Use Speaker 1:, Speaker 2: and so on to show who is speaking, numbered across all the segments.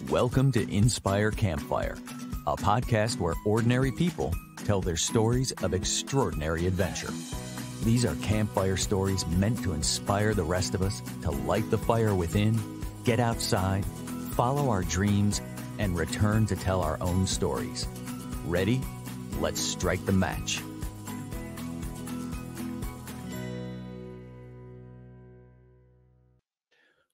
Speaker 1: Welcome to Inspire Campfire, a podcast where ordinary people tell their stories of extraordinary adventure. These are campfire stories meant to inspire the rest of us to light the fire within, get outside, follow our dreams, and return to tell our own stories. Ready? Let's strike the match.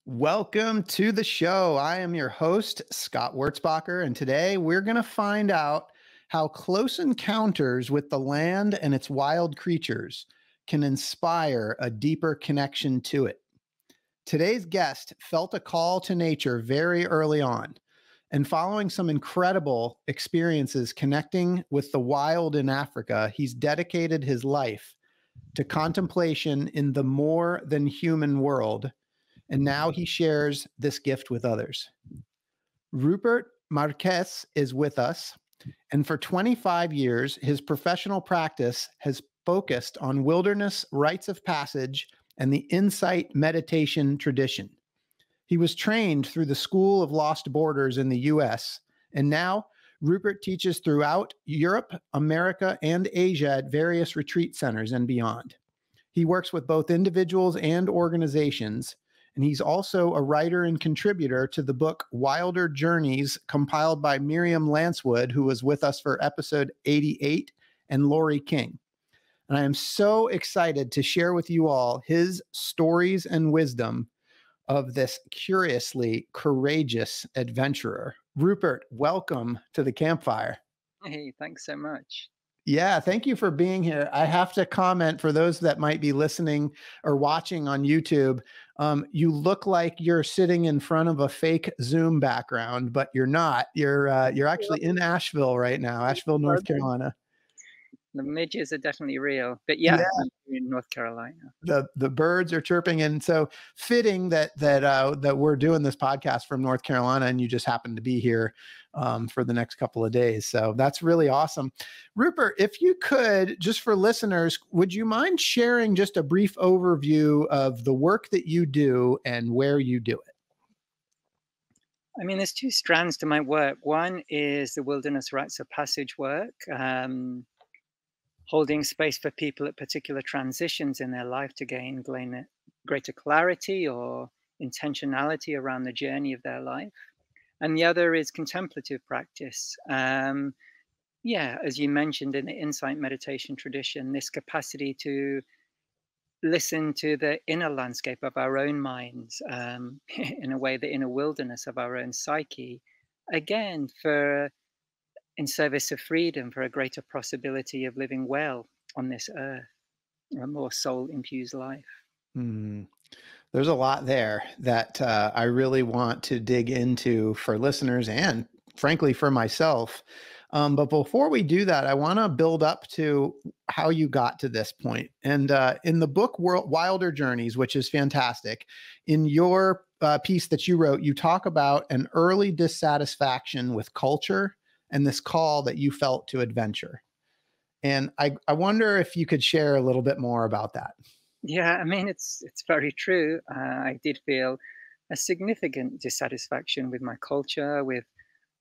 Speaker 2: Welcome to the show. I am your host, Scott Wurzbacher, and today we're going to find out how close encounters with the land and its wild creatures can inspire a deeper connection to it. Today's guest felt a call to nature very early on, and following some incredible experiences connecting with the wild in Africa, he's dedicated his life to contemplation in the more than human world. And now he shares this gift with others. Rupert Marques is with us. And for 25 years, his professional practice has focused on wilderness rites of passage and the insight meditation tradition. He was trained through the School of Lost Borders in the US. And now Rupert teaches throughout Europe, America, and Asia at various retreat centers and beyond. He works with both individuals and organizations. And he's also a writer and contributor to the book Wilder Journeys, compiled by Miriam Lancewood, who was with us for episode 88, and Lori King. And I am so excited to share with you all his stories and wisdom of this curiously courageous adventurer. Rupert, welcome to the campfire.
Speaker 3: Hey, thanks so much.
Speaker 2: Yeah, thank you for being here. I have to comment for those that might be listening or watching on YouTube. You look like you're sitting in front of a fake Zoom background, but you're not. You're actually in Asheville right now, Asheville, North Carolina.
Speaker 3: The midges are definitely real, but yeah. I'm in North Carolina.
Speaker 2: The birds are chirping, and so fitting that we're doing this podcast from North Carolina, and you just happen to be here for the next couple of days. So that's really awesome. Rupert, if you could, just for listeners, would you mind sharing just a brief overview of the work that you do and where you do it?
Speaker 3: I mean, there's two strands to my work. One is the wilderness rites of passage work, holding space for people at particular transitions in their life to gain greater clarity or intentionality around the journey of their life. And the other is contemplative practice. As you mentioned, in the insight meditation tradition, this capacity to listen to the inner landscape of our own minds, in a way, the inner wilderness of our own psyche, again, in service of freedom, for a greater possibility of living well on this earth, a more soul-infused life.
Speaker 2: There's a lot there that I really want to dig into for listeners and, frankly, for myself. But before we do that, I want to build up to how you got to this point. And in the book Wilder Journeys, which is fantastic, in your piece that you wrote, you talk about an early dissatisfaction with culture and this call that you felt to adventure. And I wonder if you could share a little bit more about that.
Speaker 3: Yeah, I mean, it's very true. I did feel a significant dissatisfaction with my culture, with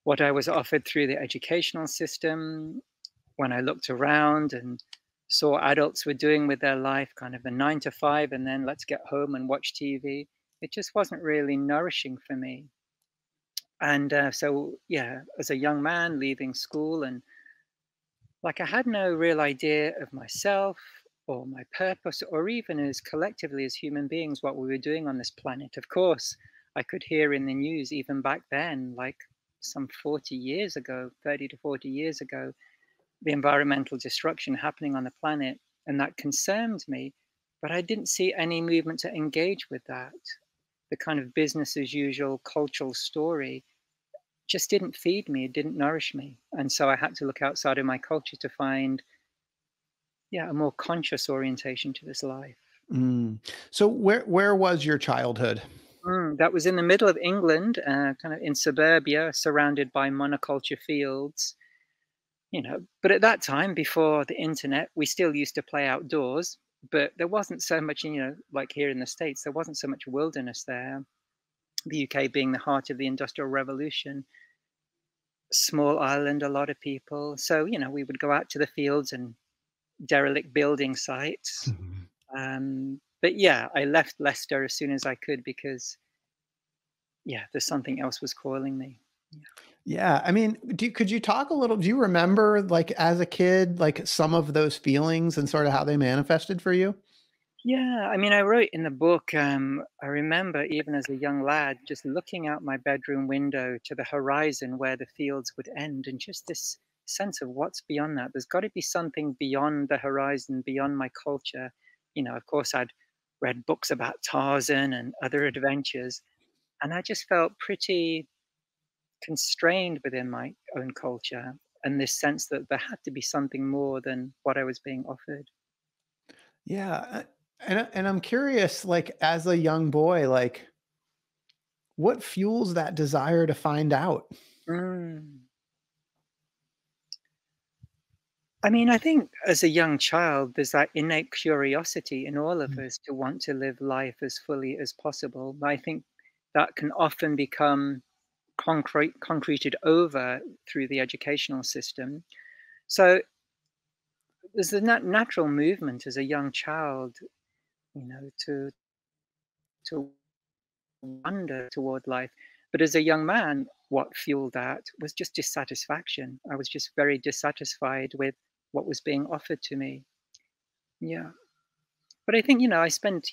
Speaker 3: what I was offered through the educational system. When I looked around and saw adults were doing with their life kind of a 9 to 5, and then let's get home and watch TV, it just wasn't really nourishing for me. And as a young man leaving school, and I had no real idea of myself or my purpose, or even as collectively as human beings, what we were doing on this planet. Of course, I could hear in the news even back then, like some 40 years ago, 30 to 40 years ago, the environmental destruction happening on the planet, and that concerned me, but I didn't see any movement to engage with that. The kind of business as usual cultural story just didn't feed me, it didn't nourish me. And so I had to look outside of my culture to find, a more conscious orientation to this life.
Speaker 2: So where was your childhood?
Speaker 3: That was in the middle of England, kind of in suburbia, surrounded by monoculture fields. But at that time, before the internet, we still used to play outdoors, but there wasn't so much, like here in the States, there wasn't so much wilderness there. the UK being the heart of the Industrial Revolution, small island, a lot of people. So, we would go out to the fields and derelict building sites. But yeah, I left Leicester as soon as I could because, yeah, there's something else was calling me. Yeah.
Speaker 2: Yeah, I mean, could you talk a little, do you remember, like, as a kid, like, some of those feelings and sort of how they manifested for you?
Speaker 3: Yeah, I mean, I wrote in the book, I remember even as a young lad, just looking out my bedroom window to the horizon where the fields would end, and just this sense of what's beyond that. There's got to be something beyond the horizon, beyond my culture. Of course, I'd read books about Tarzan and other adventures, and I just felt pretty constrained within my own culture and this sense that there had to be something more than what I was being offered.
Speaker 2: Yeah, and I'm curious, like, as a young boy, like, what fuels that desire to find out?
Speaker 3: Mm. I mean, I think as a young child, there's that innate curiosity in all of
Speaker 2: Mm,
Speaker 3: us to want to live life as fully as possible. But I think that can often become concreted over through the educational system. So there's the natural movement as a young child, to wonder toward life. But as a young man, what fueled that was just dissatisfaction. I was just very dissatisfied with what was being offered to me. Yeah. But I think, I spend,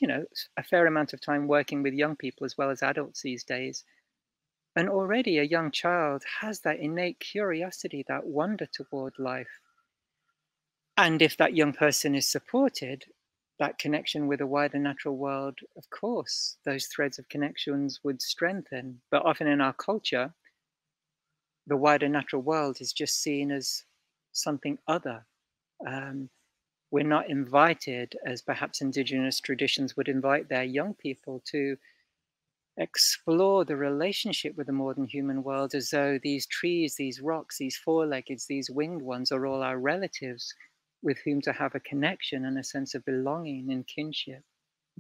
Speaker 3: a fair amount of time working with young people as well as adults these days. And already a young child has that innate curiosity, that wonder toward life. And if that young person is supported, that connection with a wider natural world, of course, those threads of connections would strengthen. But often in our culture, the wider natural world is just seen as something other. Um, we're not invited, as perhaps indigenous traditions would invite their young people to explore the relationship with the modern human world, as though these trees, these rocks, these four-leggeds, these winged ones are all our relatives with whom to have a connection and a sense of belonging and kinship.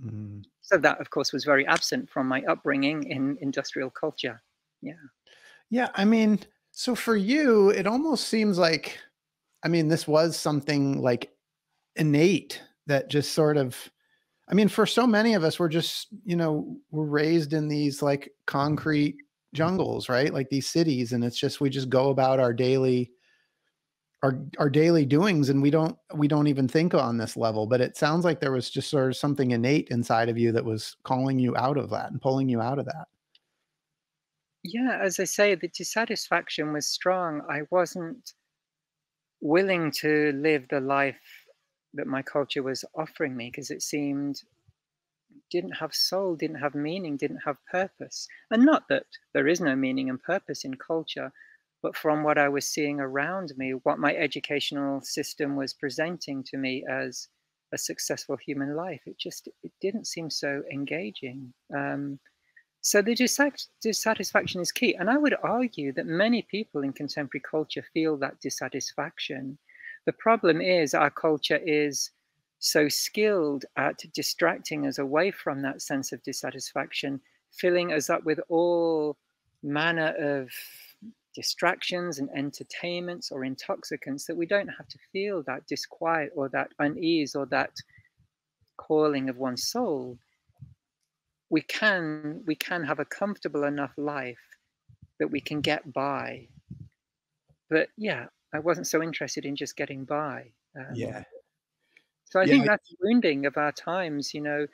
Speaker 2: mm.
Speaker 3: So that, of course, was very absent from my upbringing in industrial culture. Yeah.
Speaker 2: Yeah, I mean, so for you, it almost seems like, I mean, this was something like innate that just sort of, I mean, for so many of us, we're just, we're raised in these like concrete jungles, right? Like these cities. And it's just, we just go about our daily doings, and we don't even think on this level. But it sounds like there was just sort of something innate inside of you that was calling you out of that and pulling you out of that.
Speaker 3: Yeah, as I say, the dissatisfaction was strong. I wasn't willing to live the life that my culture was offering me because it seemed didn't have soul, didn't have meaning, didn't have purpose. And not that there is no meaning and purpose in culture, but from what I was seeing around me, what my educational system was presenting to me as a successful human life, it didn't seem so engaging. So the dissatisfaction is key. And I would argue that many people in contemporary culture feel that dissatisfaction. The problem is our culture is so skilled at distracting us away from that sense of dissatisfaction, filling us up with all manner of distractions and entertainments or intoxicants that we don't have to feel that disquiet or that unease or that calling of one's soul. We can have a comfortable enough life that we can get by. But yeah, I wasn't so interested in just getting by.
Speaker 2: Yeah.
Speaker 3: So I
Speaker 2: Yeah.
Speaker 3: think that's wounding of our times. The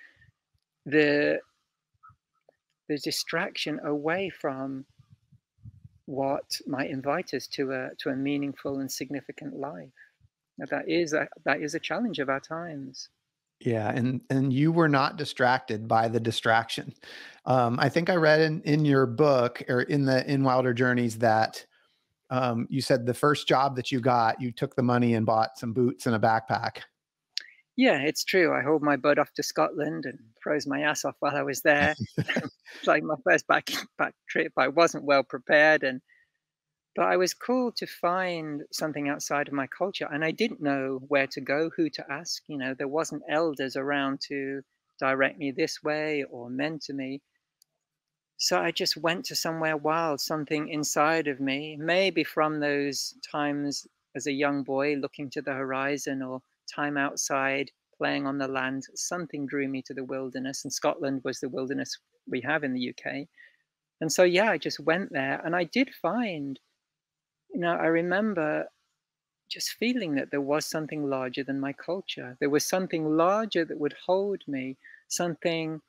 Speaker 3: the distraction away from what might invite us to a meaningful and significant life. Now, that is a challenge of our times.
Speaker 2: Yeah, and you were not distracted by the distraction. I think I read in your book, or in Wilder Journeys, that you said the first job that you got, you took the money and bought some boots and a backpack.
Speaker 3: Yeah, it's true. I hauled my butt off to Scotland and froze my ass off while I was there. It's like my first back trip. I wasn't well prepared, but I was called to find something outside of my culture, and I didn't know where to go, who to ask. There wasn't elders around to direct me this way or mentor me. So I just went to somewhere wild, something inside of me, maybe from those times as a young boy looking to the horizon, or time outside playing on the land. Something drew me to the wilderness, and Scotland was the wilderness we have in the UK. And so, yeah, I just went there, and I did find, I remember just feeling that there was something larger than my culture. There was something larger that would hold me, something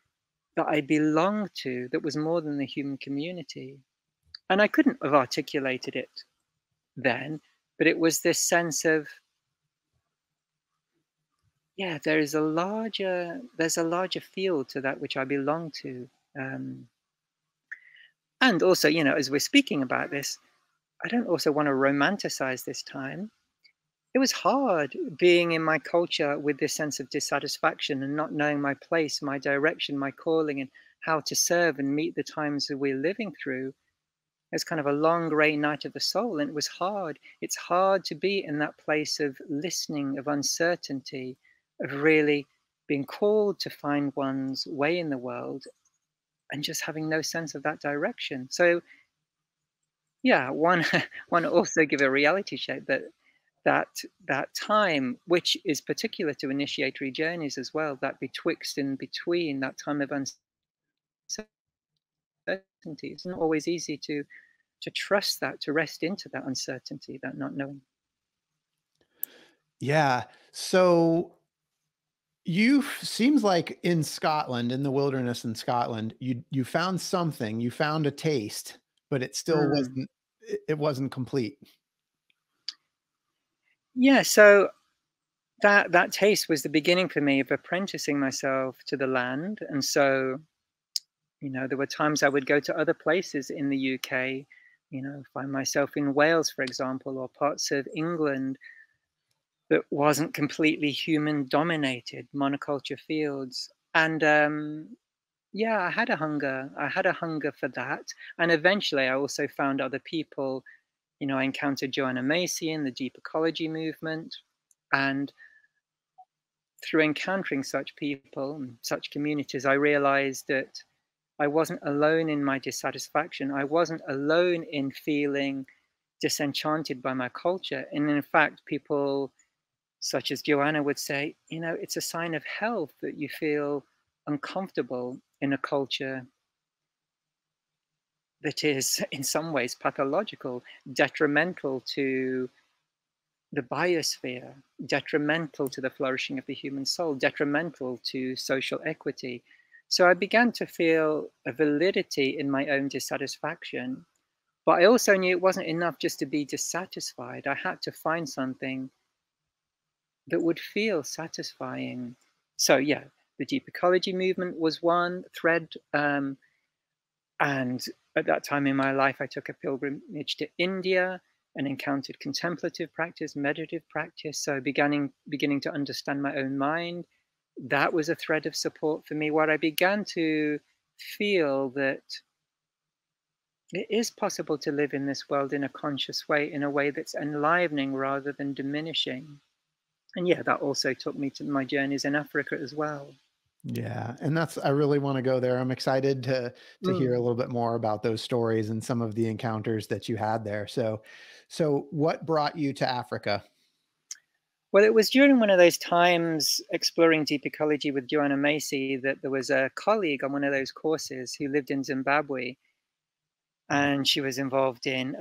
Speaker 3: that I belonged to that was more than the human community. And I couldn't have articulated it then, but it was this sense of, yeah, there's a larger field to that which I belong to. And also, as we're speaking about this, I don't also want to romanticize this time. It was hard being in my culture with this sense of dissatisfaction and not knowing my place, my direction, my calling, and how to serve and meet the times that we're living through. It's kind of a long grey night of the soul, and it was hard. It's hard to be in that place of listening, of uncertainty, of really being called to find one's way in the world and just having no sense of that direction. So yeah, one one also give a reality check that time, which is particular to initiatory journeys as well, that betwixt and between, that time of uncertainty. It's not always easy to trust that, to rest into that uncertainty, that not knowing.
Speaker 2: Yeah. So you seems like in Scotland, in the wilderness in Scotland, you found something, you found a taste, but it still
Speaker 3: Mm.
Speaker 2: wasn't complete.
Speaker 3: Yeah, so that taste was the beginning for me of apprenticing myself to the land. And so, there were times I would go to other places in the UK, find myself in Wales, for example, or parts of England that wasn't completely human dominated, monoculture fields. And yeah, I had a hunger. I had a hunger for that. And eventually I also found other people. I encountered Joanna Macy in the deep ecology movement. And through encountering such people, such communities, I realized that I wasn't alone in my dissatisfaction. I wasn't alone in feeling disenchanted by my culture. And in fact, people such as Joanna would say, it's a sign of health that you feel uncomfortable in a culture that is in some ways pathological, detrimental to the biosphere, detrimental to the flourishing of the human soul, detrimental to social equity. So I began to feel a validity in my own dissatisfaction, but I also knew it wasn't enough just to be dissatisfied. I had to find something that would feel satisfying. So yeah, the deep ecology movement was one thread. And at that time in my life, I took a pilgrimage to India and encountered contemplative practice, meditative practice. So beginning to understand my own mind. That was a thread of support for me, where I began to feel that it is possible to live in this world in a conscious way, in a way that's enlivening rather than diminishing. And yeah, that also took me to my journeys in Africa as well.
Speaker 2: Yeah, and I really want to go there. I'm excited to hear a
Speaker 3: Mm.
Speaker 2: little bit more about those stories and some of the encounters that you had there. So what brought you to Africa?
Speaker 3: Well, it was during one of those times exploring deep ecology with Joanna Macy that there was a colleague on one of those courses who lived in Zimbabwe, and she was involved in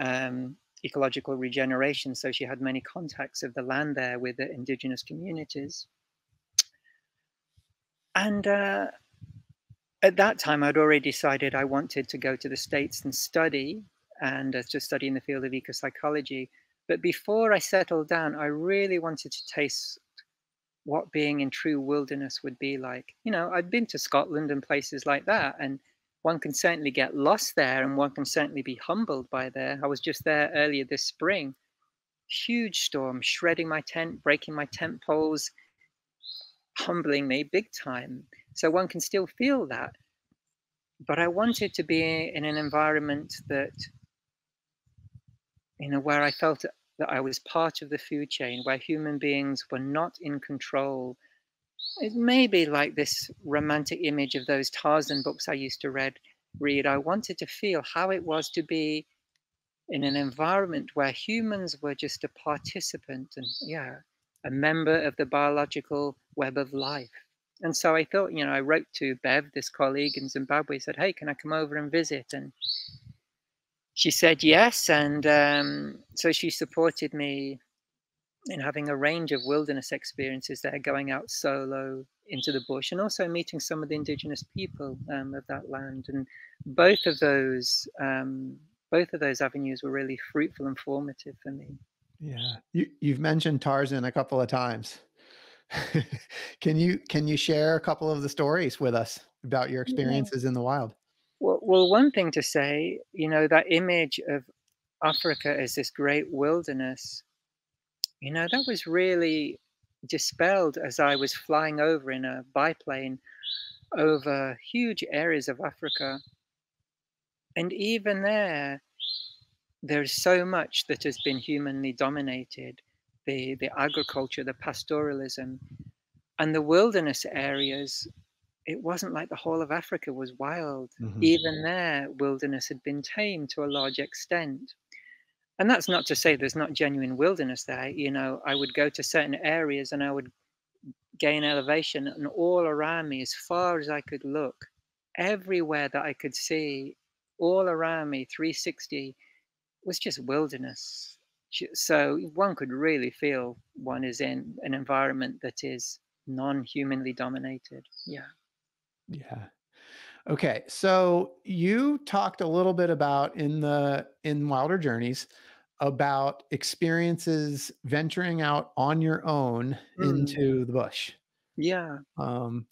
Speaker 3: ecological regeneration. So she had many contacts of the land there with the indigenous communities. And at that time, I'd already decided I wanted to go to the States and study, and to study in the field of ecopsychology. But before I settled down, I really wanted to taste what being in true wilderness would be like. I'd been to Scotland and places like that, and one can certainly get lost there, and one can certainly be humbled by there. I was just there earlier this spring. Huge storm, shredding my tent, breaking my tent poles, humbling me big time. So one can still feel that. But I wanted to be in an environment that, where I felt that I was part of the food chain, where human beings were not in control. It may be like this romantic image of those Tarzan books I used to read, read, I wanted to feel how it was to be in an environment where humans were just a participant and, yeah, a member of the biological web of life. And so I thought, I wrote to Bev, this colleague in Zimbabwe, said, hey, can I come over and visit? And she said yes. And so she supported me in having a range of wilderness experiences there, going out solo into the bush and also meeting some of the indigenous people of that land. And both of those avenues were really fruitful and formative for me.
Speaker 2: Yeah. You've mentioned Tarzan a couple of times. Can you share a couple of the stories with us about your experiences in the wild?
Speaker 3: Well, one thing to say, that image of Africa as this great wilderness, that was really dispelled as I was flying over in a biplane over huge areas of Africa. And even there's so much that has been humanly dominated, the agriculture, the pastoralism, and the wilderness areas. It wasn't like the whole of Africa was wild.
Speaker 2: Mhm.
Speaker 3: Even there, wilderness had been tamed to a large extent. And that's not to say there's not genuine wilderness there. I would go to certain areas and I would gain elevation, and all around me, as far as I could look, everywhere that I could see, all around me, 360, was just wilderness. So one could really feel one is in an environment that is non-humanly dominated. Yeah.
Speaker 2: Yeah. Okay. So you talked a little bit about in Wilder Journeys about experiences venturing out on your own
Speaker 3: Mm,
Speaker 2: into the bush.
Speaker 3: yeah.
Speaker 2: Um,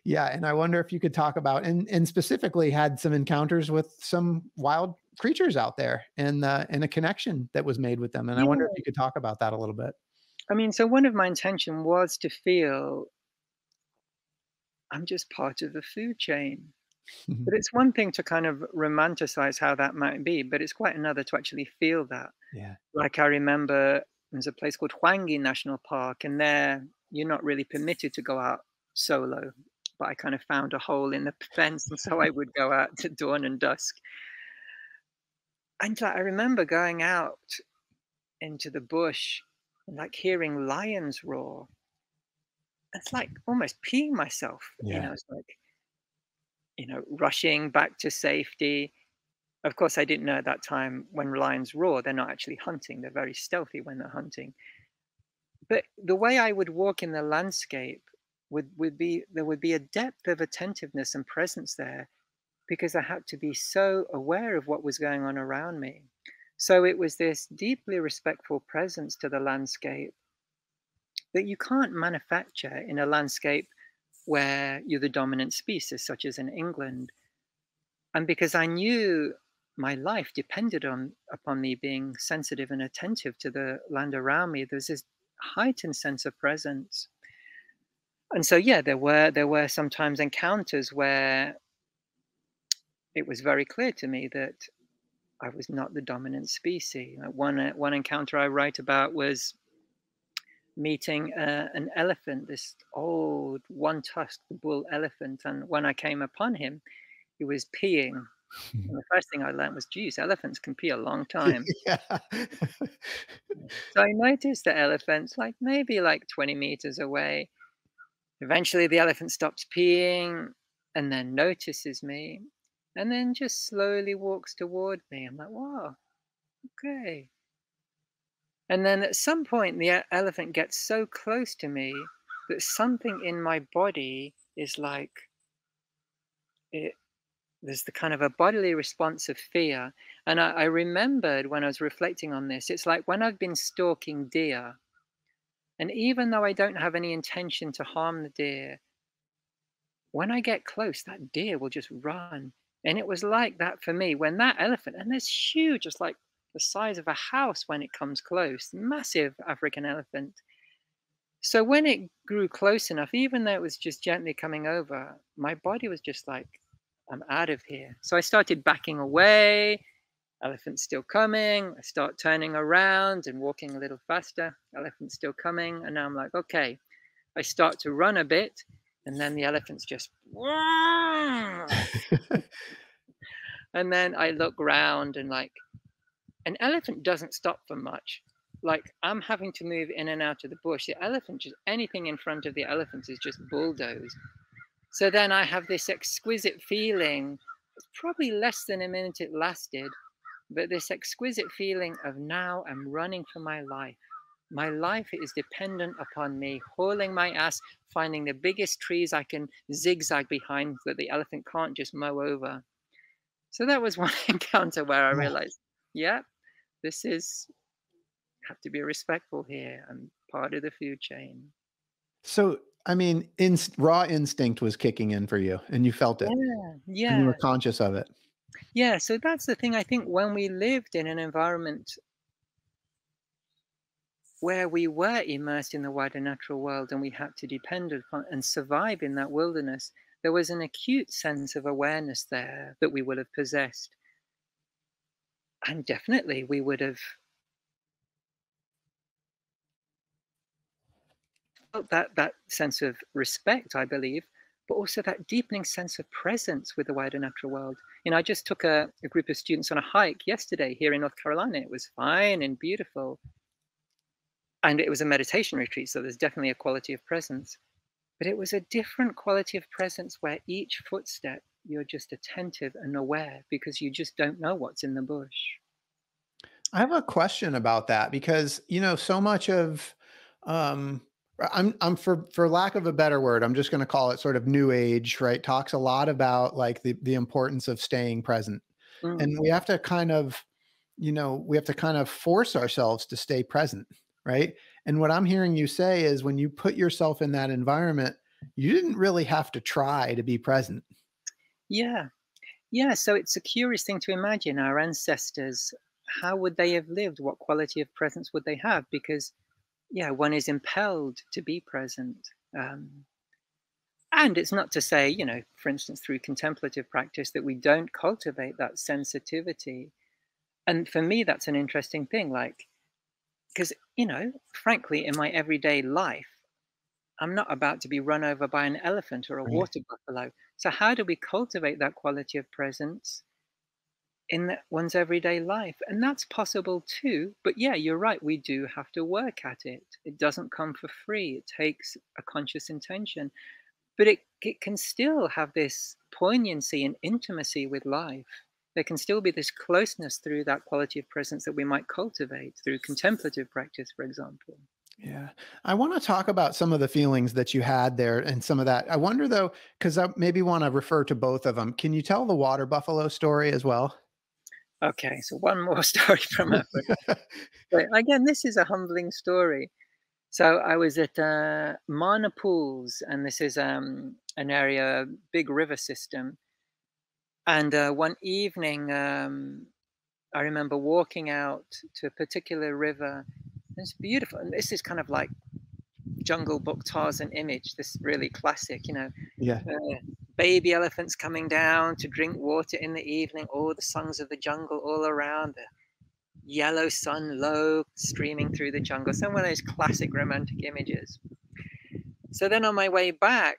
Speaker 2: yeah, and I wonder if you could talk about and specifically had some encounters with some wild creatures out there and a connection that was made with them. And I wonder if
Speaker 3: Yeah.
Speaker 2: you could talk about that a little bit.
Speaker 3: I mean, so one of my intention was to feel I'm just part of the food chain. But it's one thing to kind of romanticize how that might be, but it's quite another to actually feel that.
Speaker 2: Yeah.
Speaker 3: Like I remember there's a place called Hwangi National Park, and there you're not really permitted to go out solo. But I kind of found a hole in the fence, and so I would go out to dawn and dusk. And like, I remember going out into the bush and like hearing lions roar. It's like almost peeing myself,
Speaker 2: Yeah.
Speaker 3: It's like, rushing back to safety. Of course, I didn't know at that time when lions roar, they're not actually hunting. They're very stealthy when they're hunting. But the way I would walk in the landscape would be there would be a depth of attentiveness and presence there because I had to be so aware of what was going on around me. So it was this deeply respectful presence to the landscape that you can't manufacture in a landscape where you're the dominant species, such as in England. And because I knew my life depended upon me being sensitive and attentive to the land around me, there's this heightened sense of presence. And so yeah, there were sometimes encounters where it was very clear to me that I was not the dominant species. One encounter I write about was meeting an elephant, this old one-tusked bull elephant, and when I came upon him, he was peeing. And the first thing I learned was, geez, elephants can pee a long time.
Speaker 2: Yeah.
Speaker 3: So I noticed the elephants maybe 20 meters away. Eventually the elephant stops peeing and then notices me and then just slowly walks toward me. I'm like, wow, okay. And then at some point the elephant gets so close to me that something in my body is it, there's the kind of a bodily response of fear. And I remembered when I was reflecting on this, it's like when I've been stalking deer, and even though I don't have any intention to harm the deer, when I get close, that deer will just run. And it was like that for me when that elephant, and it's huge, it's like the size of a house when it comes close, massive African elephant. So when it grew close enough, even though it was just gently coming over, my body was just like, I'm out of here. So I started backing away. Elephant's still coming. I start turning around and walking a little faster. Elephant's still coming. And now I'm like, okay. I start to run a bit. And then the elephant's just, And then I look round and like an elephant doesn't stop for much. Like I'm having to move in and out of the bush. The elephant, just anything in front of the elephant is just bulldozed. So then I have this exquisite feeling. It's probably less than a minute it lasted, but this exquisite feeling of now I'm running for my life. My life is dependent upon me hauling my ass, finding the biggest trees I can zigzag behind that the elephant can't just mow over. So that was one encounter where I
Speaker 2: Yeah.
Speaker 3: realized, yeah, this is have to be respectful here. I'm part of the food chain.
Speaker 2: So, I mean, raw instinct was kicking in for you and you felt it
Speaker 3: Yeah,
Speaker 2: and you were
Speaker 3: yeah,
Speaker 2: conscious of it.
Speaker 3: yeah. So that's the thing. I think when we lived in an environment where we were immersed in the wider natural world and we had to depend upon and survive in that wilderness, there was an acute sense of awareness there that we would have possessed. And definitely we would have felt that sense of respect, I believe, but also that deepening sense of presence with the wider natural world. You know, I just took a group of students on a hike yesterday here in North Carolina. It was fine and beautiful. And it was a meditation retreat, so there's definitely a quality of presence. But it was a different quality of presence where each footstep you're just attentive and aware because you just don't know what's in the bush.
Speaker 2: I have a question about that because, so much of, um, I'm for lack of a better word, I'm just going to call it sort of new age, right? Talks a lot about like the importance of staying present. And
Speaker 3: Mm,
Speaker 2: we have to kind of, we have to kind of force ourselves to stay present, right? And what I'm hearing you say is when you put yourself in that environment, you didn't really have to try to be present.
Speaker 3: yeah, yeah. So it's a curious thing to imagine our ancestors. How would they have lived? What quality of presence would they have? Because, yeah, one is impelled to be present. Um, and it's not to say, for instance, through contemplative practice, that we don't cultivate that sensitivity. And for me, that's an interesting thing. Like, because, frankly, in my everyday life, I'm not about to be run over by an elephant or a
Speaker 2: Right.
Speaker 3: water buffalo. So, how do we cultivate that quality of presence in one's everyday life? And that's possible too. But yeah, you're right. We do have to work at it. It doesn't come for free, it takes a conscious intention. But it can still have this poignancy and intimacy with life. There can still be this closeness through that quality of presence that we might cultivate through contemplative practice, for example.
Speaker 2: Yeah. I want to talk about some of the feelings that you had there and some of that. I wonder though, because I maybe want to refer to both of them. Can you tell the water buffalo story as well?
Speaker 3: Okay, so one more story from Africa. But again, this is a humbling story. So I was at Mana Pools, and this is an area, big river system. And one evening, I remember walking out to a particular river. It's beautiful, and this is kind of like Jungle Book Tarzan image. This really classic,
Speaker 2: Yeah.
Speaker 3: baby elephants coming down to drink water in the evening. All the songs of the jungle all around. The yellow sun low streaming through the jungle. Some of those classic romantic images. So then on my way back,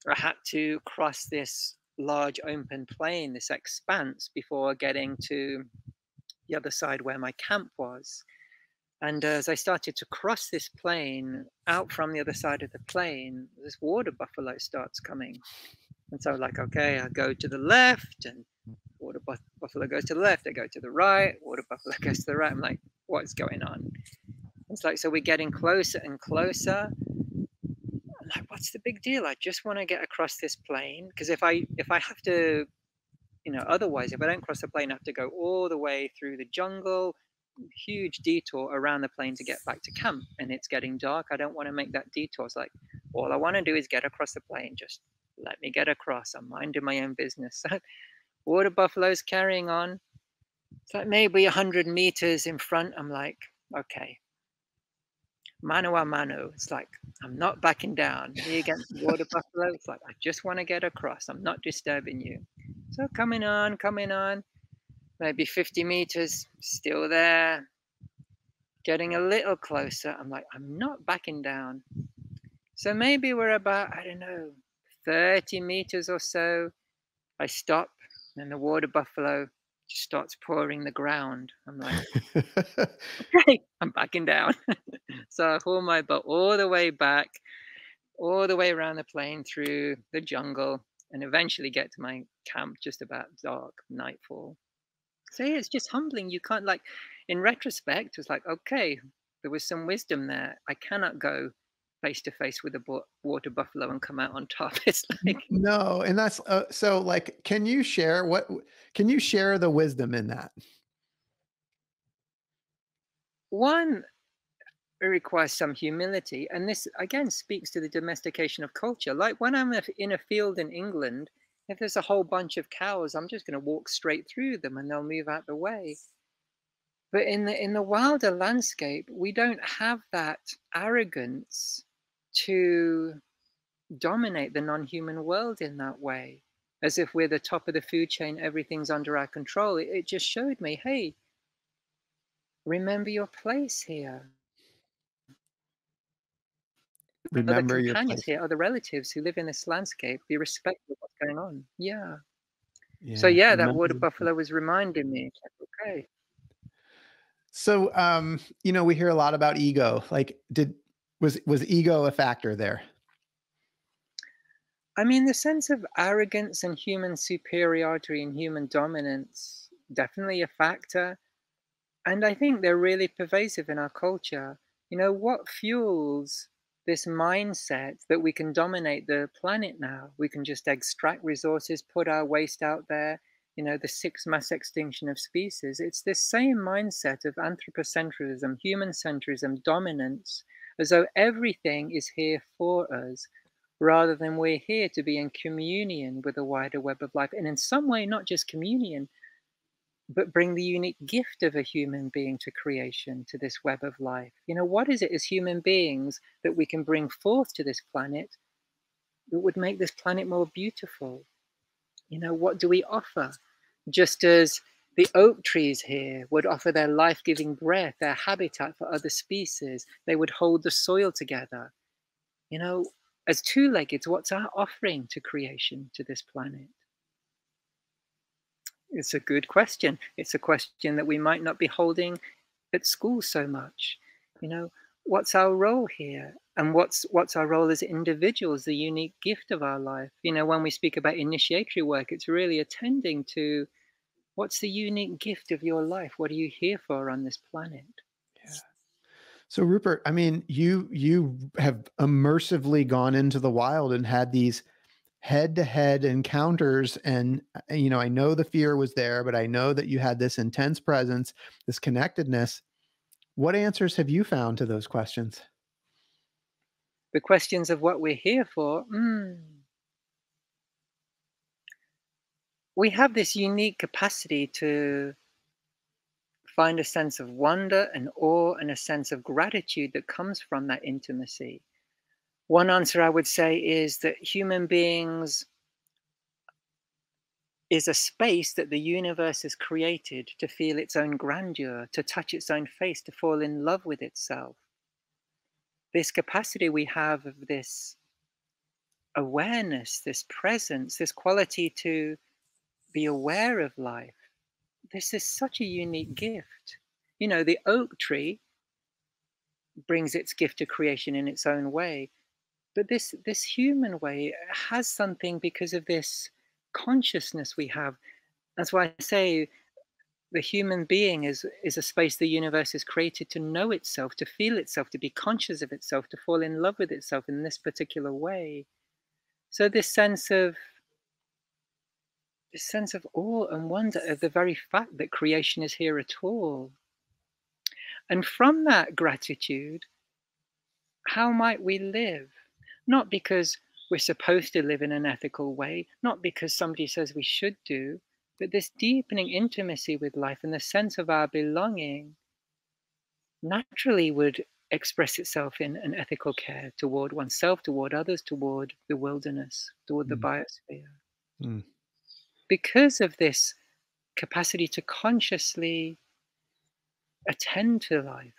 Speaker 3: I had to cross this large open plain, this expanse, before getting to the other side where my camp was. And as I started to cross this plain, out from the other side of the plain, this water buffalo starts coming. And so, like, okay, I go to the left, and buffalo goes to the left. I go to the right, water buffalo goes to the right. I'm like, what's going on? It's like, so we're getting closer and closer. I'm like, what's the big deal? I just want to get across this plain because if I have to, otherwise, if I don't cross the plain, I have to go all the way through the jungle, huge detour around the plain to get back to camp, and it's getting dark. I don't want to make that detour. It's like all I want to do is get across the plain. Just let me get across. I'm minding my own business. So water buffalo's carrying on. It's like maybe 100 meters in front. I'm like, okay, mano a mano. It's like, I'm not backing down. Me against the water buffalo. It's like, I just want to get across. I'm not disturbing you. So coming on, maybe 50 meters, still there, getting a little closer. I'm like, I'm not backing down. So maybe we're about, I don't know, 30 meters or so. I stop, And the water buffalo just starts pawing the ground. I'm like, okay, I'm backing down. So I haul my boat all the way back, all the way around the plain through the jungle, and eventually get to my camp just about dark, nightfall. So yeah, it's just humbling. You can't, like, in retrospect, it's like, okay, there was some wisdom there. I cannot go face to face with a water buffalo and come out on top. It's like,
Speaker 2: No, and that's so like, can you share the wisdom in that?
Speaker 3: one, it requires some humility, and this again speaks to the domestication of culture. Like when I'm in a field in England, if there's a whole bunch of cows, I'm just going to walk straight through them and they'll move out the way. But in the wilder landscape, we don't have that arrogance to dominate the non-human world in that way, as if we're the top of the food chain, everything's under our control. It just showed me, hey, remember your place here. Other
Speaker 2: Remember your
Speaker 3: companions
Speaker 2: place.
Speaker 3: here, other relatives who live in this landscape, be respectful of what's going on. Yeah. So
Speaker 2: Yeah,
Speaker 3: yeah, that
Speaker 2: remember
Speaker 3: water
Speaker 2: your place.
Speaker 3: buffalo was reminding me, it's like, okay.
Speaker 2: So, we hear a lot about ego. Like, was ego a factor there?
Speaker 3: I mean, the sense of arrogance and human superiority and human dominance, definitely a factor. And I think they're really pervasive in our culture. What fuels this mindset that we can dominate the planet now? We can just extract resources, put our waste out there, the sixth mass extinction of species. It's this same mindset of anthropocentrism, human centrism, dominance, as though everything is here for us, rather than we're here to be in communion with a wider web of life. And in some way, not just communion, but bring the unique gift of a human being to creation, to this web of life. What is it as human beings that we can bring forth to this planet that would make this planet more beautiful? What do we offer? Just as the oak trees here would offer their life-giving breath, their habitat for other species, they would hold the soil together. As two-leggeds, what's our offering to creation, to this planet? It's a good question. It's a question that we might not be holding at school so much. What's our role here? And what's our role as individuals, the unique gift of our life? When we speak about initiatory work, it's really attending to what's the unique gift of your life? What are you here for on this planet?
Speaker 2: Yeah. So Rupert, I mean, you have immersively gone into the wild and had these head-to-head encounters, and I know the fear was there, but I know that you had this intense presence, this connectedness. What answers have you found to those questions?
Speaker 3: The questions of what we're here for. We have this unique capacity to find a sense of wonder and awe and a sense of gratitude that comes from that intimacy. One answer I would say is that human beings is a space that the universe has created to feel its own grandeur, to touch its own face, to fall in love with itself. This capacity we have of this awareness, this presence, this quality to be aware of life, this is such a unique gift. The oak tree brings its gift to creation in its own way, but this human way has something because of this consciousness we have. That's why I say the human being is a space the universe has created to know itself, to feel itself, to be conscious of itself, to fall in love with itself in this particular way. So this sense of awe and wonder of the very fact that creation is here at all. And from that gratitude, how might we live? Not because we're supposed to live in an ethical way, not because somebody says we should do, but this deepening intimacy with life and the sense of our belonging naturally would express itself in an ethical care toward oneself, toward others, toward the wilderness, toward the biosphere.
Speaker 2: Mm.
Speaker 3: Because of this capacity to consciously attend to life.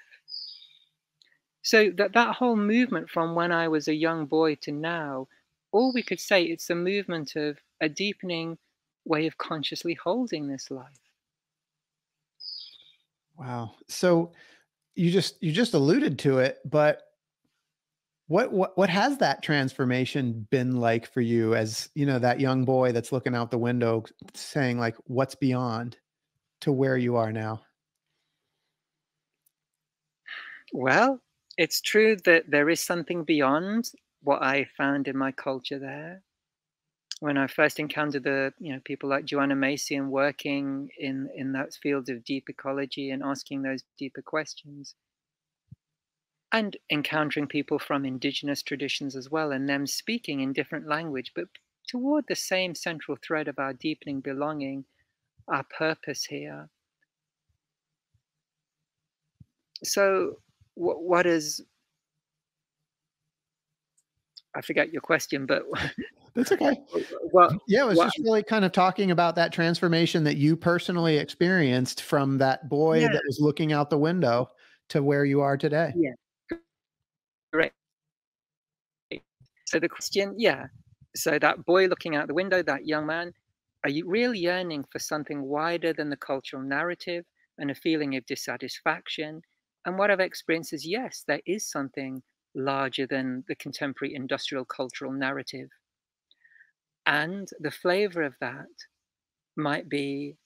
Speaker 3: So that whole movement from when I was a young boy to now, all we could say, it's a movement of a deepening way of consciously holding this life.
Speaker 2: Wow. So you just alluded to it, but what has that transformation been like for you, as you know, that young boy that's looking out the window saying, like, what's beyond, to where you are now?
Speaker 3: Well, it's true that there is something beyond what I found in my culture there. When I first encountered the, people like Joanna Macy and working in that field of deep ecology and asking those deeper questions, and encountering people from indigenous traditions as well, and them speaking in different language, but toward the same central thread of our deepening belonging, our purpose here. So, what is, I forget your question, but
Speaker 2: That's okay.
Speaker 3: what,
Speaker 2: Yeah, I was
Speaker 3: what,
Speaker 2: just really kind of talking about that transformation that you personally experienced from that boy
Speaker 3: yeah,
Speaker 2: that was looking out the window to where you are today.
Speaker 3: yeah, great. So the question, yeah. So that boy looking out the window, that young man, are you really yearning for something wider than the cultural narrative and a feeling of dissatisfaction? And what I've experienced is, yes, there is something larger than the contemporary industrial cultural narrative. And the flavor of that might be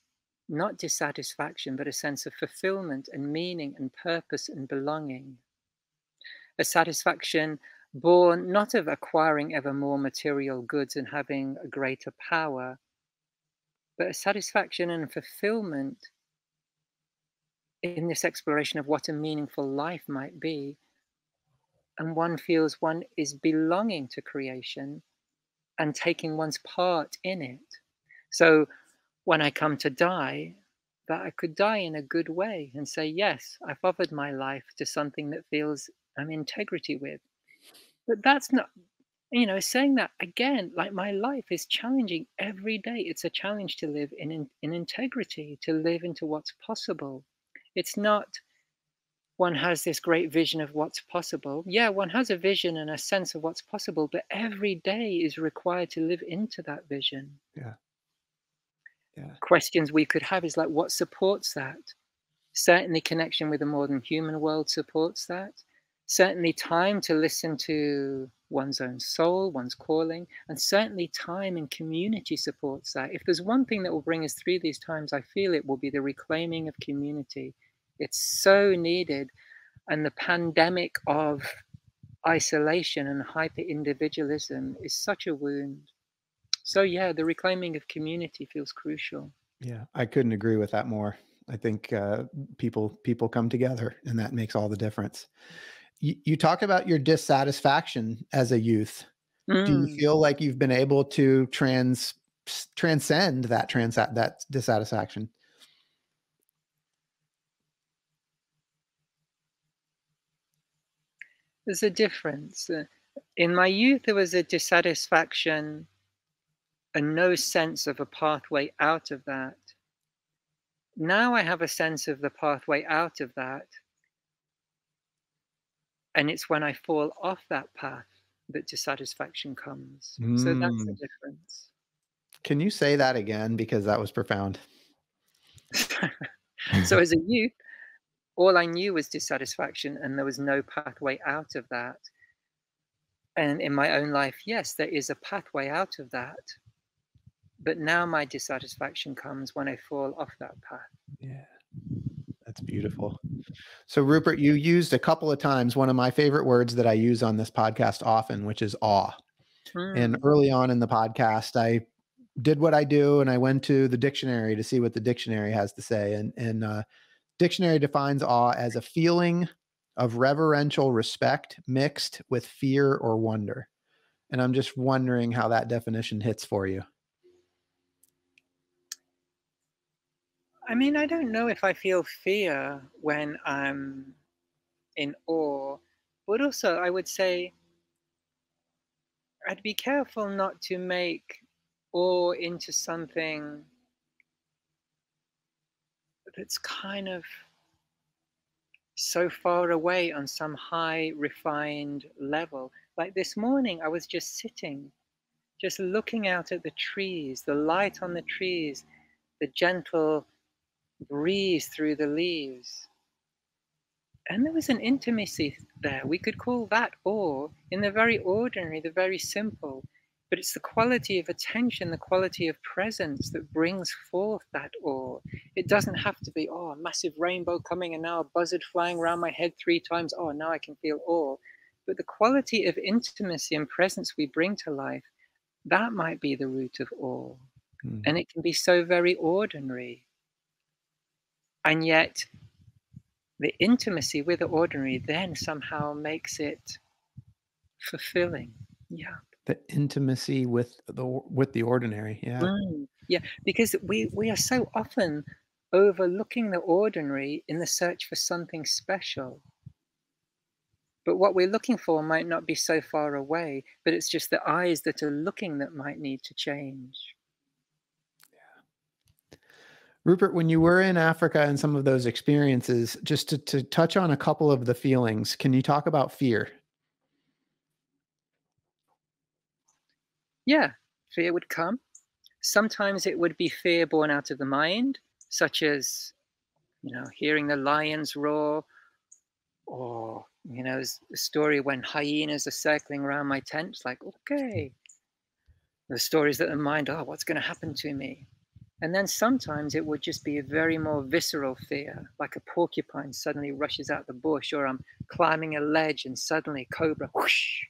Speaker 3: not dissatisfaction, but a sense of fulfillment and meaning and purpose and belonging. A satisfaction born not of acquiring ever more material goods and having a greater power, but a satisfaction and fulfillment in this exploration of what a meaningful life might be. And one feels one is belonging to creation and taking one's part in it. So when I come to die, that I could die in a good way and say, yes, I've offered my life to something that feels I'm integrity with. But that's not, saying that again, like my life is challenging every day. It's a challenge to live in integrity, to live into what's possible. It's not one has this great vision of what's possible. Yeah, one has a vision and a sense of what's possible, but every day is required to live into that vision.
Speaker 2: Yeah. Yeah.
Speaker 3: Questions we could have is like, what supports that? Certainly, connection with the modern human world supports that. Certainly, time to listen to one's own soul, one's calling, and certainly time in community supports that. If there's one thing that will bring us through these times, I feel it will be the reclaiming of community. It's so needed. And the pandemic of isolation and hyper individualism is such a wound. So, yeah, the reclaiming of community feels crucial.
Speaker 2: Yeah, I couldn't agree with that more. I think people come together, and that makes all the difference. You talk about your dissatisfaction as a youth. Do you
Speaker 3: Mm.
Speaker 2: feel like you've been able to transcend that dissatisfaction?
Speaker 3: There's a difference. In my youth, there was a dissatisfaction and no sense of a pathway out of that. Now I have a sense of the pathway out of that. And it's when I fall off that path that dissatisfaction comes. So that's the
Speaker 2: Mm.
Speaker 3: difference.
Speaker 2: Can you say that again? Because that was profound.
Speaker 3: So as a youth, all I knew was dissatisfaction and there was no pathway out of that. And in my own life, yes, there is a pathway out of that. But now my dissatisfaction comes when I fall off that path.
Speaker 2: Yeah, that's beautiful. So, Rupert, you used a couple of times one of my favorite words that I use on this podcast often, which is awe. And
Speaker 3: Mm.
Speaker 2: early on in the podcast, I did what I do, and I went to the dictionary to see what the dictionary has to say. And dictionary defines awe as a feeling of reverential respect mixed with fear or wonder. And I'm just wondering how that definition hits for you.
Speaker 3: I mean, I don't know if I feel fear when I'm in awe, but also I would say I'd be careful not to make awe into something that's kind of so far away on some high refined level. Like this morning, I was just sitting just looking out at the trees, the light on the trees, the gentle breeze through the leaves. And there was an intimacy there. We could call that awe in the very ordinary, the very simple. But it's the quality of attention, the quality of presence that brings forth that awe. It doesn't have to be, oh, a massive rainbow coming and now a buzzard flying around my head 3 times. Oh, now I can feel awe. But the quality of intimacy and presence we bring to life, that might be the root of awe. And it can be so very ordinary. And yet, the intimacy with the ordinary then somehow makes it fulfilling. Yeah.
Speaker 2: The intimacy with the ordinary. Yeah.
Speaker 3: Yeah, because we are so often overlooking the ordinary in the search for something special. But what we're looking for might not be so far away, but it's just the eyes that are looking that might need to change.
Speaker 2: Rupert, when you were in Africa and some of those experiences, just to touch on a couple of the feelings, can you talk about fear?
Speaker 3: Yeah, fear would come. Sometimes it would be fear born out of the mind, such as, hearing the lions roar, or, the story when hyenas are circling around my tent. It's like, okay. The stories that the mind, oh, what's going to happen to me? And then sometimes it would just be a very more visceral fear, like a porcupine suddenly rushes out the bush, or I'm climbing a ledge and suddenly a cobra, whoosh.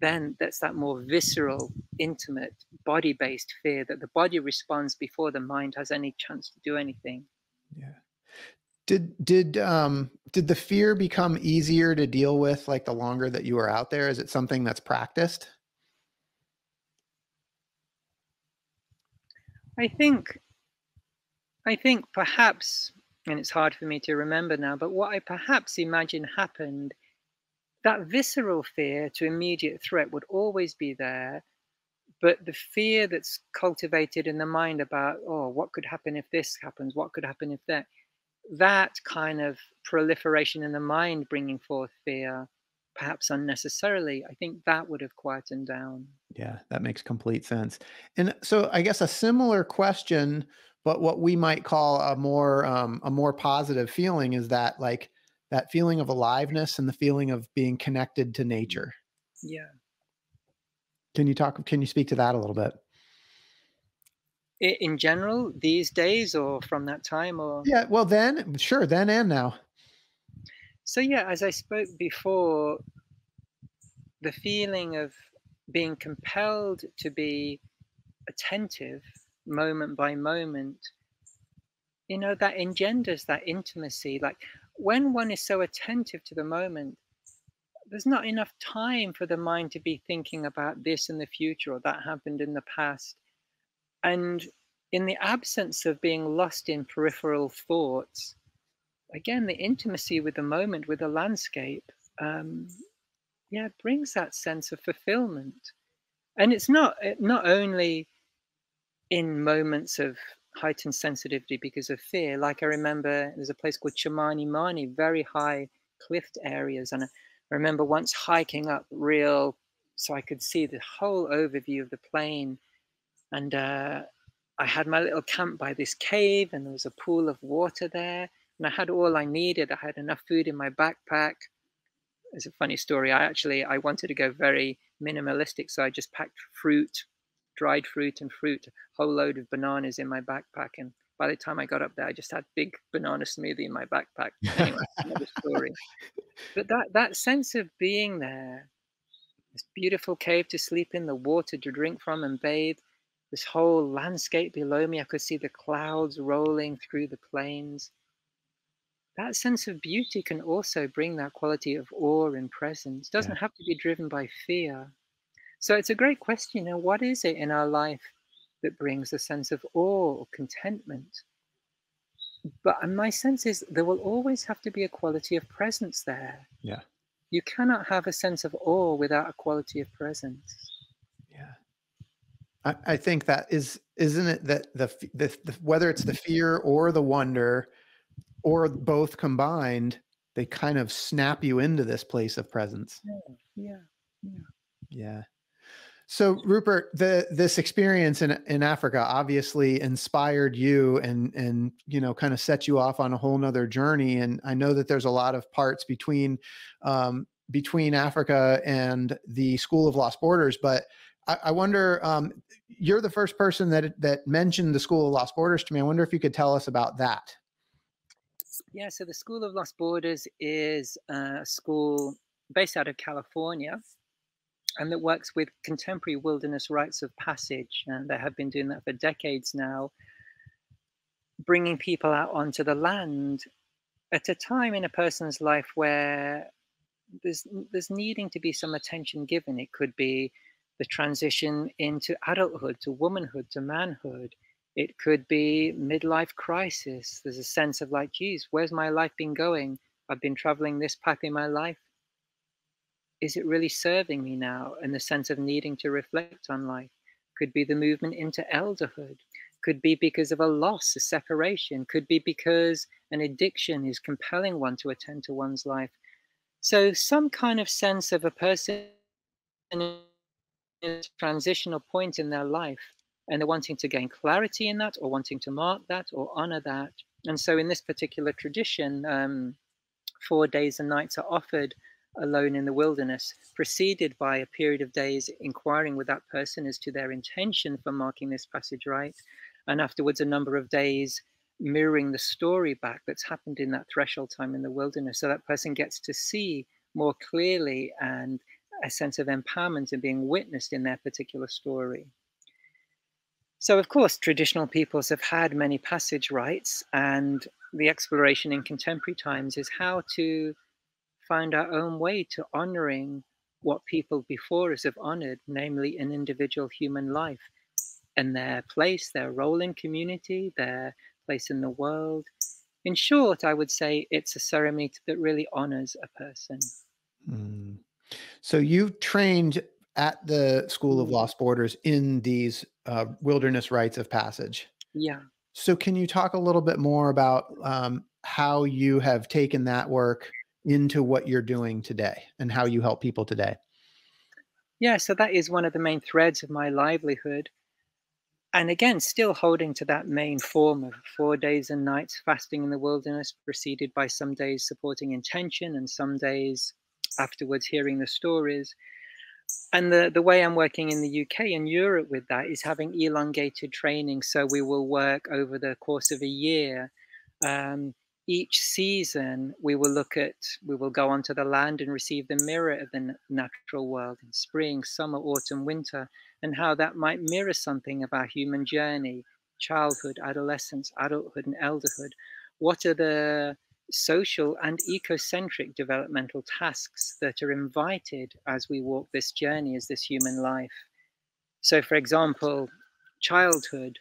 Speaker 3: Then that's that more visceral, intimate, body-based fear that the body responds before the mind has any chance to do anything.
Speaker 2: Yeah. Did the fear become easier to deal with, like, the longer that you were out there? Is it something that's practiced?
Speaker 3: I think perhaps, and it's hard for me to remember now, but what I perhaps imagine happened, that visceral fear to immediate threat would always be there, but the fear that's cultivated in the mind about, oh, what could happen if this happens? What could happen if that kind of proliferation in the mind bringing forth fear, perhaps unnecessarily, I think that would have quietened down.
Speaker 2: Yeah, that makes complete sense. And so I guess a similar question, but what we might call a more positive feeling is that, like, that feeling of aliveness and the feeling of being connected to nature.
Speaker 3: Yeah.
Speaker 2: Can you speak to that a little bit?
Speaker 3: In general, these days or from that time or?
Speaker 2: Yeah, well then, sure, then and now.
Speaker 3: So yeah, as I spoke before, the feeling of being compelled to be attentive moment by moment, that engenders that intimacy. Like when one is so attentive to the moment, there's not enough time for the mind to be thinking about this in the future or that happened in the past. And in the absence of being lost in peripheral thoughts, again, the intimacy with the moment, with the landscape, brings that sense of fulfillment. And it's not only in moments of heightened sensitivity because of fear. Like I remember there's a place called Chimani Mani, very high cliffed areas. And I remember once hiking up so I could see the whole overview of the plain. And I had my little camp by this cave and there was a pool of water there. And I had all I needed. I had enough food in my backpack. It's a funny story. I wanted to go very minimalistic. So I just packed fruit, dried fruit and fruit, a whole load of bananas in my backpack. And by the time I got up there, I just had big banana smoothie in my backpack. Anyway, another story. But that sense of being there, this beautiful cave to sleep in, the water to drink from and bathe, this whole landscape below me, I could see the clouds rolling through the plains. That sense of beauty can also bring that quality of awe and presence. It doesn't have to be driven by fear. So it's a great question. What is it in our life that brings a sense of awe or contentment? But my sense is there will always have to be a quality of presence there.
Speaker 2: Yeah.
Speaker 3: You cannot have a sense of awe without a quality of presence.
Speaker 2: Yeah. I think that isn't it that the whether it's the fear or the wonder or both combined, they kind of snap you into this place of presence.
Speaker 3: Yeah.
Speaker 2: Yeah. So Rupert, this experience in Africa obviously inspired you and kind of set you off on a whole nother journey. And I know that there's a lot of parts between Africa and the School of Lost Borders, but I wonder, you're the first person that mentioned the School of Lost Borders to me. I wonder if you could tell us about that.
Speaker 3: Yeah, so the School of Lost Borders is a school based out of California, and that works with contemporary wilderness rites of passage. And they have been doing that for decades now, bringing people out onto the land at a time in a person's life where there's needing to be some attention given. It could be the transition into adulthood, to womanhood, to manhood. It could be midlife crisis. There's a sense of like, geez, where's my life been going? I've been traveling this path in my life. Is it really serving me now? And the sense of needing to reflect on life. Could be the movement into elderhood. Could be because of a loss, a separation. Could be because an addiction is compelling one to attend to one's life. So some kind of sense of a person in a transitional point in their life, and they're wanting to gain clarity in that, or wanting to mark that, or honor that. And so in this particular tradition, 4 days and nights are offered alone in the wilderness, preceded by a period of days inquiring with that person as to their intention for marking this passage rite, and afterwards a number of days mirroring the story back that's happened in that threshold time in the wilderness, so that person gets to see more clearly and a sense of empowerment and being witnessed in their particular story. So of course traditional peoples have had many passage rites, and the exploration in contemporary times is how to find our own way to honoring what people before us have honored, namely an individual human life and their place, their role in community, their place in the world. In short, I would say it's a ceremony that really honors a person.
Speaker 2: Mm. So you trained at the School of Lost Borders in these wilderness rites of passage.
Speaker 3: Yeah.
Speaker 2: So can you talk a little bit more about how you have taken that work into what you're doing today and how you help people today?
Speaker 3: Yeah, so that is one of the main threads of my livelihood. And again, still holding to that main form of 4 days and nights fasting in the wilderness, preceded by some days supporting intention and some days afterwards hearing the stories. And the way I'm working in the UK and Europe with that is having elongated training. So we will work over the course of a year. Each season, we will go onto the land and receive the mirror of the natural world in spring, summer, autumn, winter, and how that might mirror something of our human journey, childhood, adolescence, adulthood, and elderhood. What are the social and ecocentric developmental tasks that are invited as we walk this journey as this human life? So, for example, childhood,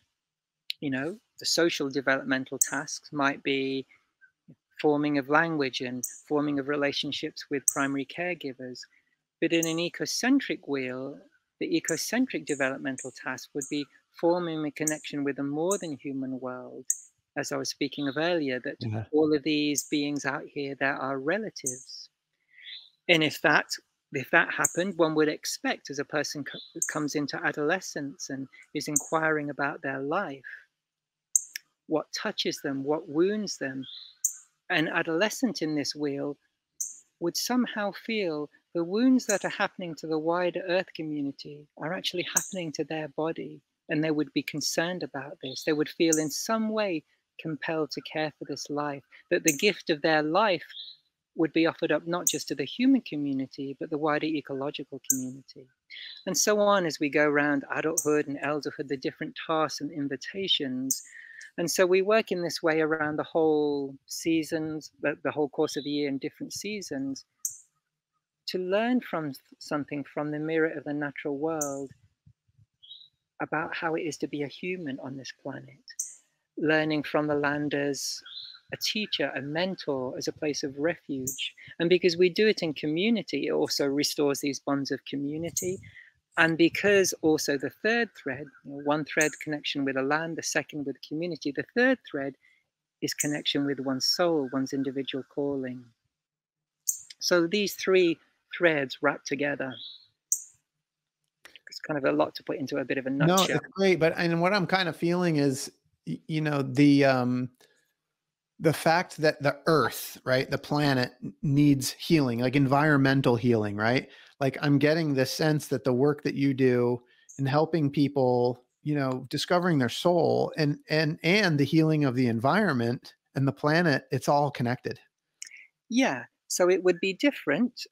Speaker 3: the social developmental tasks might be forming of language and forming of relationships with primary caregivers. But in an ecocentric wheel, the ecocentric developmental task would be forming a connection with a more than human world, as I was speaking of earlier, that all of these beings out here, they're our relatives. And if that happened, one would expect as a person comes into adolescence and is inquiring about their life, what touches them, what wounds them, an adolescent in this wheel would somehow feel the wounds that are happening to the wider earth community are actually happening to their body, and they would be concerned about this. They would feel in some way compelled to care for this life, that the gift of their life would be offered up not just to the human community, but the wider ecological community. And so on as we go around adulthood and elderhood, the different tasks and invitations. And so we work in this way around the whole seasons, the whole course of the year in different seasons, to learn from something from the mirror of the natural world about how it is to be a human on this planet. Learning from the land as a teacher, a mentor, as a place of refuge. And because we do it in community, it also restores these bonds of community. And because also the third thread, one thread connection with the land, the second with community, the third thread is connection with one's soul, one's individual calling. So these three threads wrap together. kind of a lot to put into a bit of a
Speaker 2: No,
Speaker 3: nutshell.
Speaker 2: it's great. But and what I'm kind of feeling is, the fact that the earth, right, the planet needs healing, like environmental healing, right? Like I'm getting this sense that the work that you do in helping people, discovering their soul and the healing of the environment and the planet, it's all connected.
Speaker 3: Yeah, so it would be different,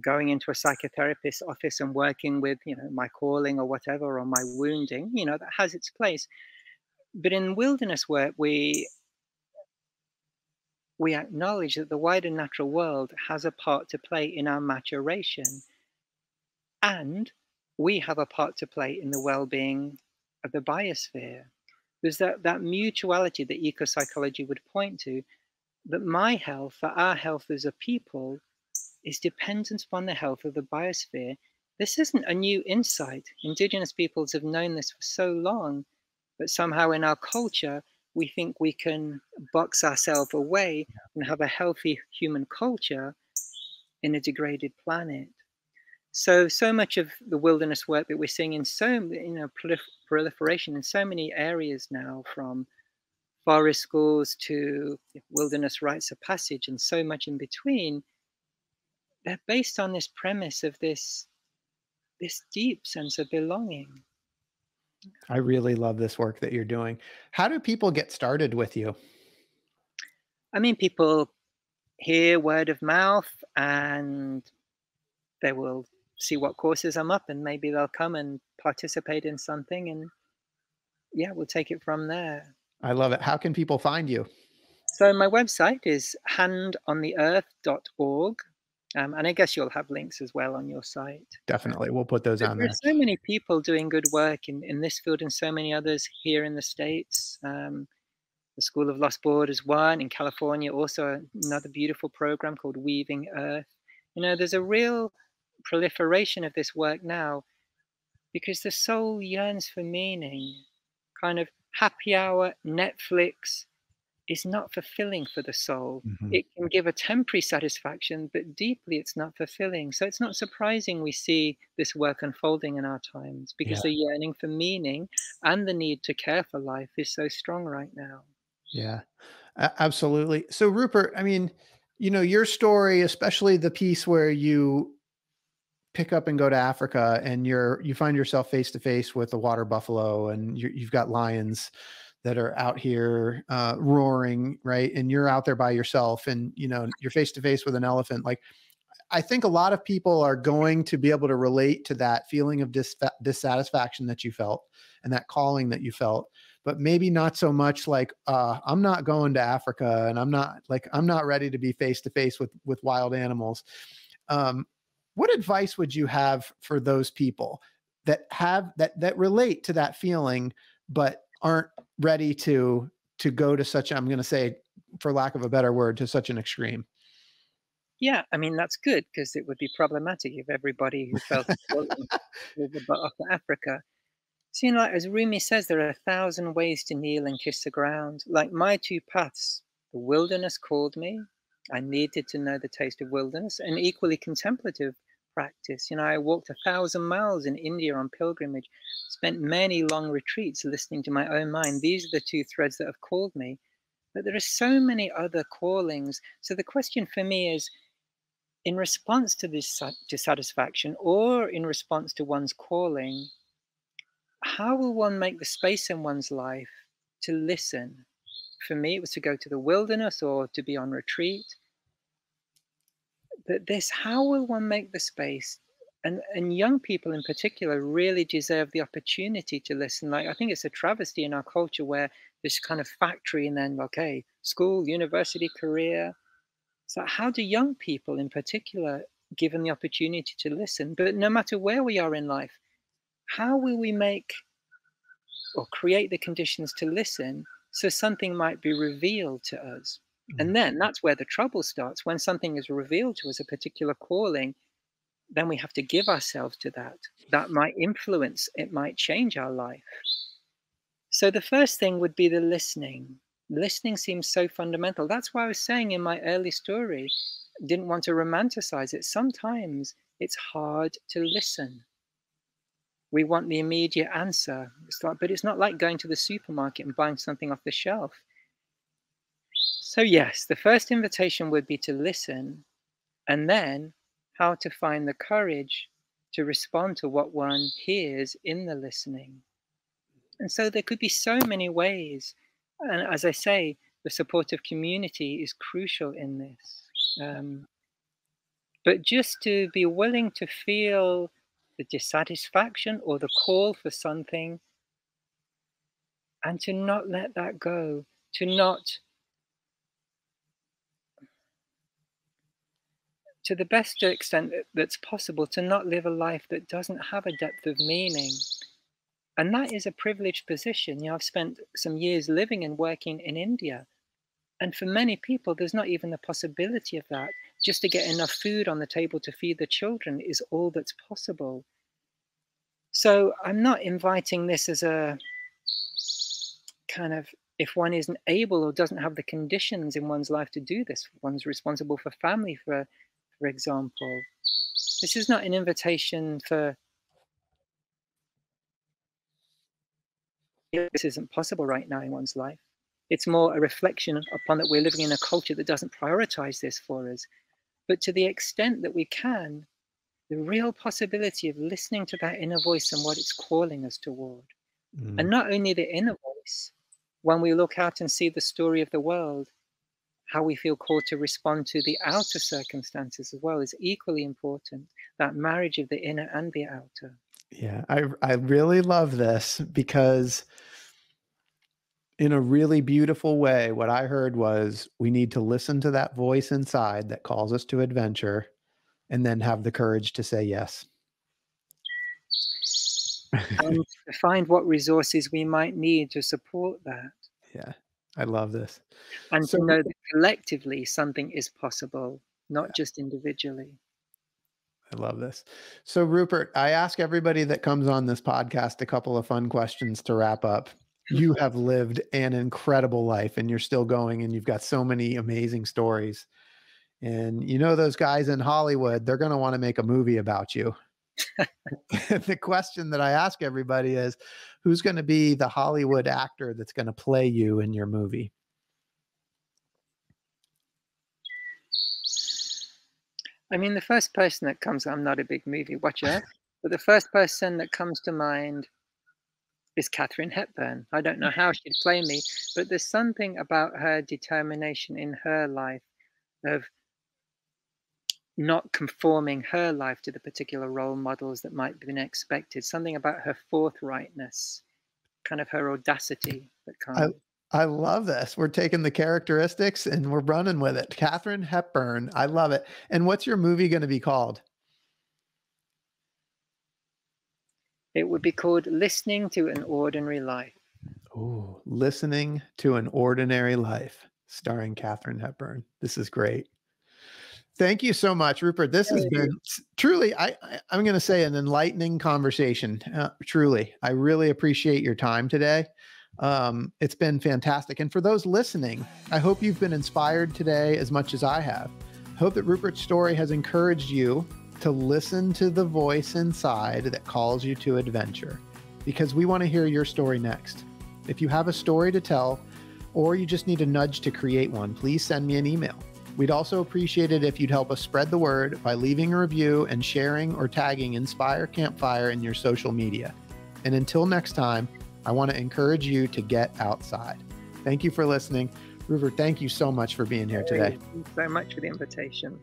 Speaker 3: going into a psychotherapist's office and working with, my calling or whatever, or my wounding, that has its place. But in wilderness work, we acknowledge that the wider natural world has a part to play in our maturation, and we have a part to play in the well-being of the biosphere. There's that mutuality that eco-psychology would point to, that my health, for our health as a people, is dependent upon the health of the biosphere. This isn't a new insight. Indigenous peoples have known this for so long, but somehow in our culture, we think we can box ourselves away and have a healthy human culture in a degraded planet. So much of the wilderness work that we're seeing in proliferation in so many areas now, from forest schools to wilderness rites of passage and so much in between, they're based on this premise of this deep sense of belonging.
Speaker 2: I really love this work that you're doing. How do people get started with you?
Speaker 3: I mean, people hear word of mouth and they will see what courses I'm up, and maybe they'll come and participate in something, and yeah, we'll take it from there.
Speaker 2: I love it. How can people find you?
Speaker 3: So my website is handontheearth.org. And I guess you'll have links as well on your site.
Speaker 2: Definitely. We'll put those
Speaker 3: But
Speaker 2: on
Speaker 3: there
Speaker 2: there.
Speaker 3: are so many people doing good work in this field and so many others here in the States. The School of Lost Borders one in California, also another beautiful program called Weaving Earth. There's a real proliferation of this work now because the soul yearns for meaning. Kind of happy hour, Netflix is not fulfilling for the soul.
Speaker 2: Mhm.
Speaker 3: It can give a temporary satisfaction, but deeply it's not fulfilling. So it's not surprising we see this work unfolding in our times,
Speaker 2: Yeah.
Speaker 3: because the yearning for meaning and the need to care for life is so strong right now.
Speaker 2: Yeah. Absolutely. So Rupert, I mean, your story, especially the piece where you pick up and go to Africa and you find yourself face to face with a water buffalo and you've got lions that are out here roaring, right? And you're out there by yourself and, you're face to face with an elephant. Like, I think a lot of people are going to be able to relate to that feeling of dissatisfaction that you felt and that calling that you felt, but maybe not so much like, I'm not going to Africa and I'm not ready to be face to face with wild animals. Um, what advice would you have for those people that relate to that feeling, but aren't ready to go to such, I'm going to say, for lack of a better word, to such an extreme?
Speaker 3: Yeah, I mean, that's good, because it would be problematic if everybody who felt a calling was the butt off to Africa. So, like as Rumi says, there are 1,000 ways to kneel and kiss the ground. Like my two paths, the wilderness called me. I needed to know the taste of wilderness, and equally contemplative practice. I walked 1,000 miles in India on pilgrimage, spent many long retreats listening to my own mind. These are the two threads that have called me. But there are so many other callings. So the question for me is, in response to this dissatisfaction, or in response to one's calling, how will one make the space in one's life to listen? For me, it was to go to the wilderness or to be on retreat. But how will one make the space? And young people in particular really deserve the opportunity to listen. Like, I think it's a travesty in our culture where this kind of factory and then, okay, school, university, career. So how do young people in particular given the opportunity to listen? But no matter where we are in life, how will we make or create the conditions to listen so something might be revealed to us? And then that's where the trouble starts. When something is revealed to us, a particular calling, then we have to give ourselves to that. That might influence, it might change our life. So the first thing would be the listening. Listening seems so fundamental. That's why I was saying in my early story, didn't want to romanticize it. Sometimes it's hard to listen. We want the immediate answer. But it's not like going to the supermarket and buying something off the shelf. So yes, the first invitation would be to listen, and then how to find the courage to respond to what one hears in the listening. And so there could be so many ways. And as I say, the supportive community is crucial in this. But just to be willing to feel the dissatisfaction or the call for something, and to not let that go, to the best extent that's possible, to not live a life that doesn't have a depth of meaning. And that is a privileged position. You know, I've spent some years living and working in India. And for many people, there's not even the possibility of that. Just to get enough food on the table to feed the children is all that's possible. So I'm not inviting this as a kind of, if one isn't able or doesn't have the conditions in one's life to do this, one's responsible for family, for example. This is not an invitation for, this isn't possible right now in one's life. It's more a reflection upon that we're living in a culture that doesn't prioritize this for us. But to the extent that we can, the real possibility of listening to that inner voice and what it's calling us toward. And not only the inner voice, when we look out and see the story of the world, how we feel called to respond to the outer circumstances as well is equally important. That marriage of the inner and the outer.
Speaker 2: Yeah, I really love this, because in a really beautiful way, what I heard was we need to listen to that voice inside that calls us to adventure, and then have the courage to say yes.
Speaker 3: And to find what resources we might need to support that.
Speaker 2: Yeah, I love this.
Speaker 3: And to know that collectively something is possible, not just individually.
Speaker 2: I love this. So Rupert, I ask everybody that comes on this podcast a couple of fun questions to wrap up. You have lived an incredible life, and you're still going, and you've got so many amazing stories. And you know, those guys in Hollywood, they're going to want to make a movie about you. The question that I ask everybody is, who's going to be the Hollywood actor that's going to play you in your movie?
Speaker 3: I mean, the first person that comes, I'm not a big movie watcher, but the first person that comes to mind is Katharine Hepburn. I don't know how she'd play me, but there's something about her determination in her life of not conforming her life to the particular role models that might be expected. Something about her forthrightness, kind of her audacity that comes.
Speaker 2: I love this. We're taking the characteristics and we're running with it. Katharine Hepburn. I love it. And what's your movie going to be called?
Speaker 3: It would be called Listening to an Ordinary Life.
Speaker 2: Oh, Listening to an Ordinary Life, starring Katharine Hepburn. This is great. Thank you so much, Rupert. This has been truly, I'm going to say, an enlightening conversation. Truly, I really appreciate your time today. It's been fantastic. And for those listening, I hope you've been inspired today as much as I have. I hope that Rupert's story has encouraged you to listen to the voice inside that calls you to adventure, because we want to hear your story next. If you have a story to tell, or you just need a nudge to create one, please send me an email. We'd also appreciate it if you'd help us spread the word by leaving a review and sharing or tagging Inspire Campfire in your social media. And until next time, I want to encourage you to get outside. Thank you for listening. Rupert, thank you so much for being here today.
Speaker 3: Thank you so much for the invitation.